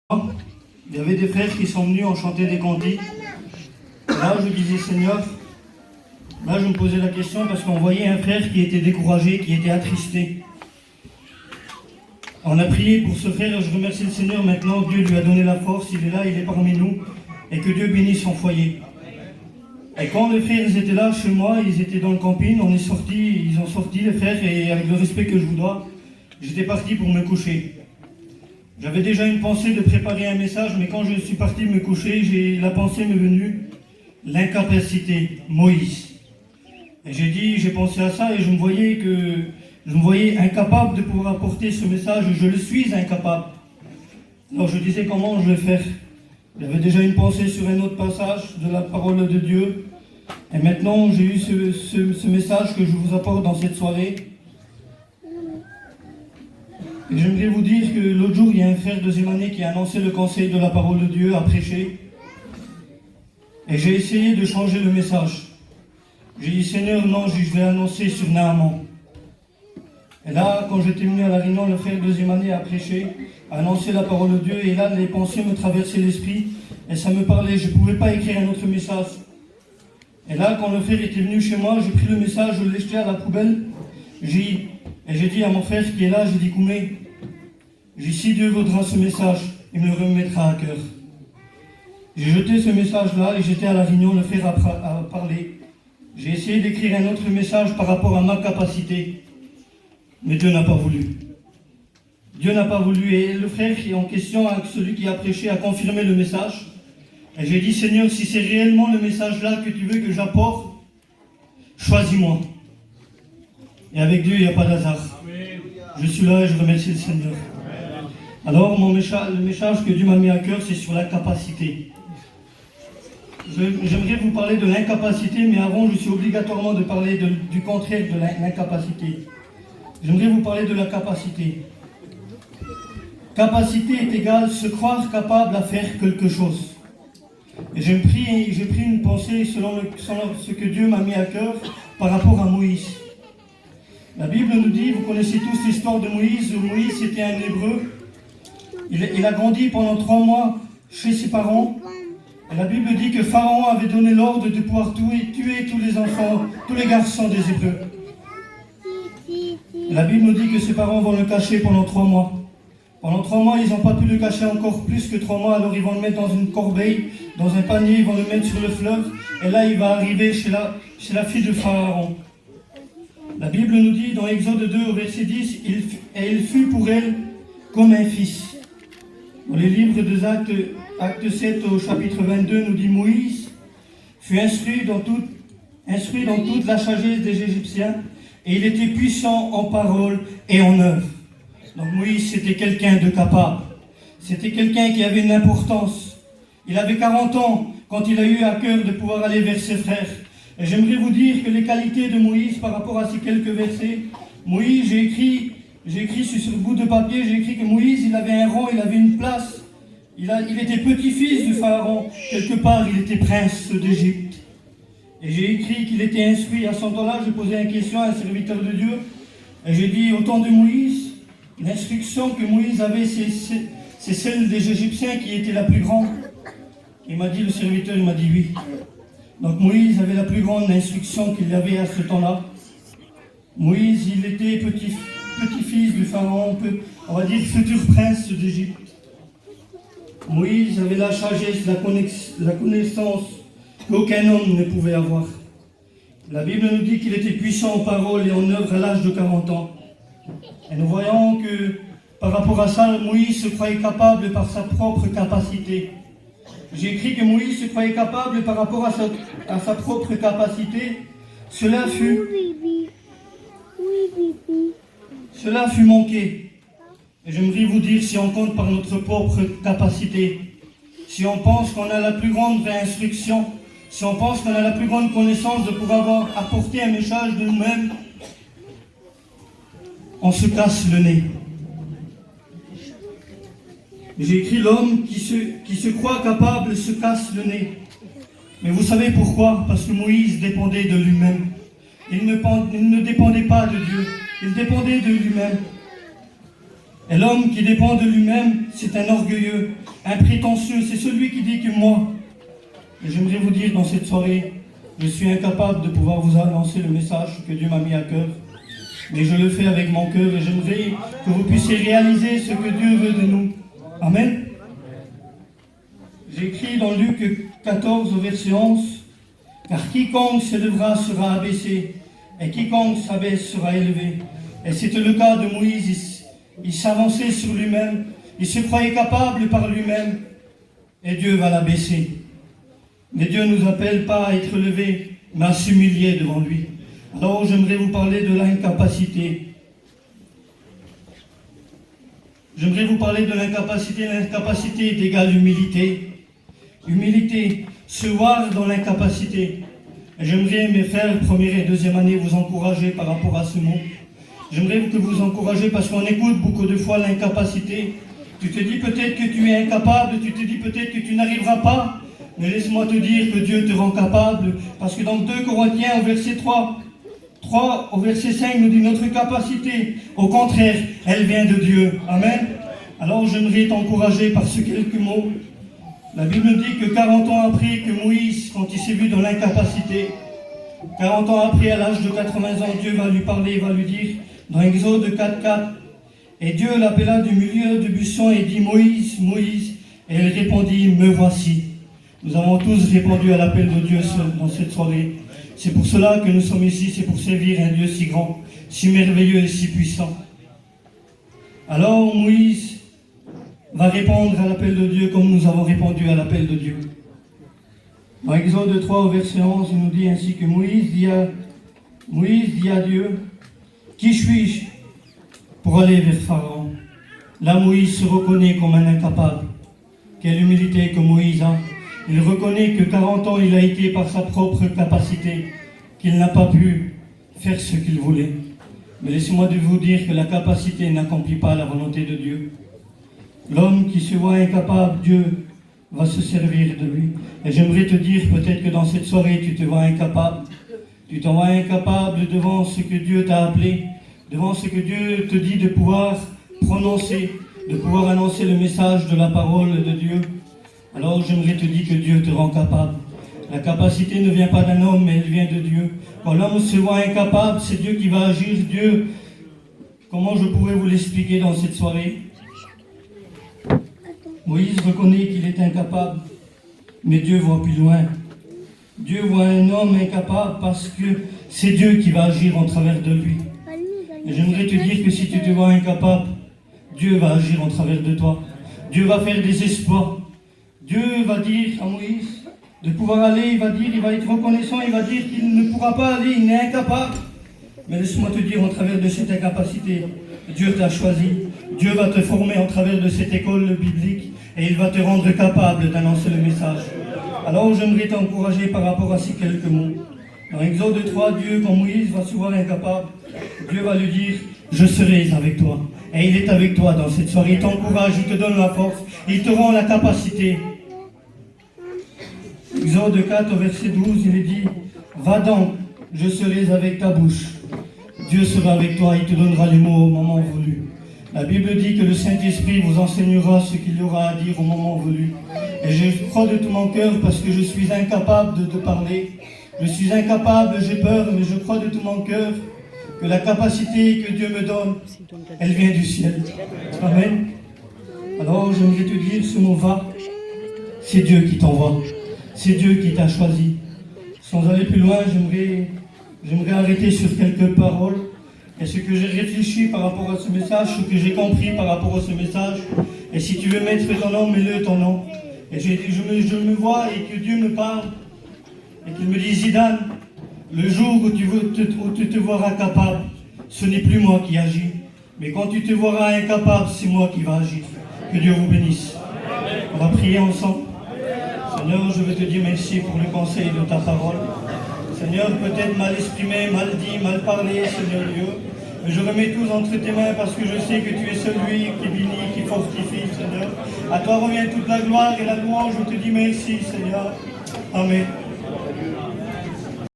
Il y avait des frères qui sont venus en chanter des cantiques. Et là, je disais, Seigneur, là, je me posais la question parce qu'on voyait un frère qui était découragé, qui était attristé. On a prié pour ce frère, je remercie le Seigneur. Maintenant, Dieu lui a donné la force, il est là, il est parmi nous, et que Dieu bénisse son foyer. Et quand les frères étaient là chez moi, ils étaient dans le camping, on est sortis, ils ont sorti les frères, et avec le respect que je vous dois, j'étais parti pour me coucher. J'avais déjà une pensée de préparer un message, mais quand je suis parti me coucher, la pensée m'est venue, l'incapacité, Moïse. Et j'ai pensé à ça et je me voyais incapable de pouvoir apporter ce message, je le suis incapable. Alors je disais comment je vais faire. J'avais déjà une pensée sur un autre passage de la parole de Dieu. Et maintenant j'ai eu ce message que je vous apporte dans cette soirée. Et j'aimerais vous dire que l'autre jour, il y a un frère deuxième année qui a annoncé le conseil de la parole de Dieu, a prêché. Et j'ai essayé de changer le message. J'ai dit, Seigneur, non, je vais annoncer sur Naaman. Et là, quand j'étais venu à la réunion, le frère deuxième année a prêché, a annoncé la parole de Dieu. Et là, les pensées me traversaient l'esprit. Et ça me parlait. Je ne pouvais pas écrire un autre message. Et là, quand le frère était venu chez moi, j'ai pris le message, je l'ai jeté à la poubelle. J'ai dit à mon frère qui est là, j'ai dit, Koumé, si Dieu voudra ce message, il me le remettra à cœur. J'ai jeté ce message-là et j'étais à la réunion, le frère a parlé. J'ai essayé d'écrire un autre message par rapport à ma capacité, mais Dieu n'a pas voulu. Dieu n'a pas voulu et le frère qui est en question, celui qui a prêché, a confirmé le message. Et j'ai dit, Seigneur, si c'est réellement le message-là que tu veux que j'apporte, choisis-moi. Et avec Dieu, il n'y a pas d'hasard. Je suis là et je remercie le Seigneur. Alors, le message que Dieu m'a mis à cœur, c'est sur la capacité. J'aimerais vous parler de l'incapacité, mais avant, je suis obligatoirement de parler du contraire de l'incapacité. J'aimerais vous parler de la capacité. Capacité est égale se croire capable à faire quelque chose. Et j'ai pris une pensée selon ce que Dieu m'a mis à cœur par rapport à Moïse. La Bible nous dit, vous connaissez tous l'histoire de Moïse. Moïse, c'était un Hébreu. Il a grandi pendant 3 mois chez ses parents. Et la Bible dit que Pharaon avait donné l'ordre de pouvoir tuer tous les enfants, tous les garçons des Hébreux. Et la Bible nous dit que ses parents vont le cacher pendant 3 mois. Pendant 3 mois, ils n'ont pas pu le cacher encore plus que 3 mois. Alors ils vont le mettre dans une corbeille, dans un panier, ils vont le mettre sur le fleuve. Et là, il va arriver chez la fille de Pharaon. La Bible nous dit dans Exode 2 au verset 10, et il fut pour elle comme un fils. Dans les livres des Actes 7 au chapitre 22 nous dit Moïse fut instruit dans toute la sagesse des Égyptiens et il était puissant en parole et en œuvre. Donc Moïse c'était quelqu'un de capable. C'était quelqu'un qui avait une importance. Il avait 40 ans quand il a eu à cœur de pouvoir aller vers ses frères. Et j'aimerais vous dire que les qualités de Moïse par rapport à ces quelques versets, Moïse, j'ai écrit sur le bout de papier, j'ai écrit que Moïse, il avait un rang, il avait une place. Il était petit-fils du Pharaon. Quelque part, il était prince d'Égypte. Et j'ai écrit qu'il était instruit. À ce temps-là, j'ai posé une question à un serviteur de Dieu. Et j'ai dit, au temps de Moïse, l'instruction que Moïse avait, c'est celle des Égyptiens qui était la plus grande. Il m'a dit, le serviteur, il m'a dit oui. Donc Moïse avait la plus grande instruction qu'il avait à ce temps-là. Moïse, il était petit-fils du Pharaon, on va dire futur prince d'Égypte. Moïse avait la sagesse, la connaissance qu'aucun homme ne pouvait avoir. La Bible nous dit qu'il était puissant en parole et en œuvre à l'âge de 40 ans. Et nous voyons que par rapport à ça, Moïse se croyait capable par sa propre capacité. J'ai écrit que Moïse se croyait capable par rapport à sa propre capacité. Cela fut manqué. Et j'aimerais vous dire, si on compte par notre propre capacité, si on pense qu'on a la plus grande instruction, si on pense qu'on a la plus grande connaissance de pouvoir apporter un message de nous-mêmes, on se casse le nez. J'ai écrit l'homme qui se croit capable se casse le nez. Mais vous savez pourquoi? Parce que Moïse dépendait de lui-même. Il ne dépendait pas de Dieu, il dépendait de lui-même. Et l'homme qui dépend de lui-même, c'est un orgueilleux. imprétentieux, c'est celui qui dit que moi. Et j'aimerais vous dire dans cette soirée, je suis incapable de pouvoir vous annoncer le message que Dieu m'a mis à cœur. Mais je le fais avec mon cœur et j'aimerais que vous puissiez réaliser ce que Dieu veut de nous. Amen. J'écris dans Luc 14 au verset 11, « Car quiconque s'élèvera sera abaissé, et quiconque s'abaisse sera élevé. » Et c'était le cas de Moïse, il s'avançait sur lui-même, il se croyait capable par lui-même, et Dieu va l'abaisser. Mais Dieu ne nous appelle pas à être élevés, mais à s'humilier devant lui. Alors j'aimerais vous parler de l'incapacité. J'aimerais vous parler de l'incapacité. L'incapacité est égale humilité. Humilité, se voir dans l'incapacité. Et j'aimerais, mes frères, première et deuxième année, vous encourager par rapport à ce mot. J'aimerais que vous encourager parce qu'on écoute beaucoup de fois l'incapacité. Tu te dis peut-être que tu es incapable, tu te dis peut-être que tu n'arriveras pas. Mais laisse-moi te dire que Dieu te rend capable. Parce que dans 2 Corinthiens, au verset 3 au verset 5, nous dit notre capacité. Au contraire, elle vient de Dieu. Amen. Alors j'aimerais t'encourager par ces quelques mots. La Bible dit que 40 ans après que Moïse, quand il s'est vu dans l'incapacité, 40 ans après, à l'âge de 80 ans, Dieu va lui parler, il va lui dire, dans Exode 4:4, et Dieu l'appela du milieu du buisson et dit, Moïse, Moïse, et il répondit, me voici. Nous avons tous répondu à l'appel de Dieu dans cette soirée. C'est pour cela que nous sommes ici, c'est pour servir un Dieu si grand, si merveilleux et si puissant. Alors Moïse va répondre à l'appel de Dieu comme nous avons répondu à l'appel de Dieu. Dans Exode 3 au verset 11, il nous dit ainsi que Moïse dit à Dieu, qui suis-je pour aller vers Pharaon? Là Moïse se reconnaît comme un incapable. Quelle humilité que Moïse a. Il reconnaît que 40 ans il a été par sa propre capacité, qu'il n'a pas pu faire ce qu'il voulait. Mais laissez-moi de vous dire que la capacité n'accomplit pas la volonté de Dieu. L'homme qui se voit incapable, Dieu va se servir de lui. Et j'aimerais te dire peut-être que dans cette soirée, tu te vois incapable. Tu te vois incapable devant ce que Dieu t'a appelé, devant ce que Dieu te dit de pouvoir prononcer, de pouvoir annoncer le message de la parole de Dieu. Alors j'aimerais te dire que Dieu te rend capable. La capacité ne vient pas d'un homme, mais elle vient de Dieu. Quand l'homme se voit incapable, c'est Dieu qui va agir. Dieu, comment je pourrais vous l'expliquer dans cette soirée? Moïse reconnaît qu'il est incapable, mais Dieu voit plus loin. Dieu voit un homme incapable parce que c'est Dieu qui va agir en travers de lui. Et j'aimerais te dire que si tu te vois incapable, Dieu va agir en travers de toi. Dieu va faire des exploits. Dieu va dire à Moïse de pouvoir aller, il va être reconnaissant, il va dire qu'il ne pourra pas aller, il est incapable. Mais laisse-moi te dire, en travers de cette incapacité, Dieu t'a choisi. Dieu va te former en travers de cette école biblique et il va te rendre capable d'annoncer le message. Alors j'aimerais t'encourager par rapport à ces quelques mots. Dans Exode 3, Dieu, quand Moïse va se voir incapable, Dieu va lui dire, je serai avec toi. Et il est avec toi dans cette soirée, il t'encourage, il te donne la force, il te rend la capacité. Exode 4 au verset 12, il est dit, va donc, je serai avec ta bouche. Dieu sera avec toi, il te donnera les mots au moment voulu. La Bible dit que le Saint-Esprit vous enseignera ce qu'il y aura à dire au moment voulu. Et je crois de tout mon cœur parce que je suis incapable de te parler. Je suis incapable, j'ai peur, mais je crois de tout mon cœur que la capacité que Dieu me donne, elle vient du ciel. Amen. Alors j'aimerais te dire ce mot va, c'est Dieu qui t'envoie. C'est Dieu qui t'a choisi. Sans aller plus loin, j'aimerais arrêter sur quelques paroles. Et ce que j'ai réfléchi par rapport à ce message, ce que j'ai compris par rapport à ce message. Et si tu veux mettre ton nom, mets-le ton nom. Et je me vois et que Dieu me parle. Et qu'il me dit, Zidane, le jour où tu te verras capable, ce n'est plus moi qui agis. Mais quand tu te verras incapable, c'est moi qui va agir. Que Dieu vous bénisse. On va prier ensemble. Seigneur, je veux te dire merci pour le conseil de ta parole. Seigneur, peut-être mal exprimé, mal dit, mal parlé, Seigneur Dieu. Mais je remets tout entre tes mains parce que je sais que tu es celui qui bénit, qui fortifie, Seigneur. À toi revient toute la gloire et la louange. Je te dis merci, Seigneur. Amen.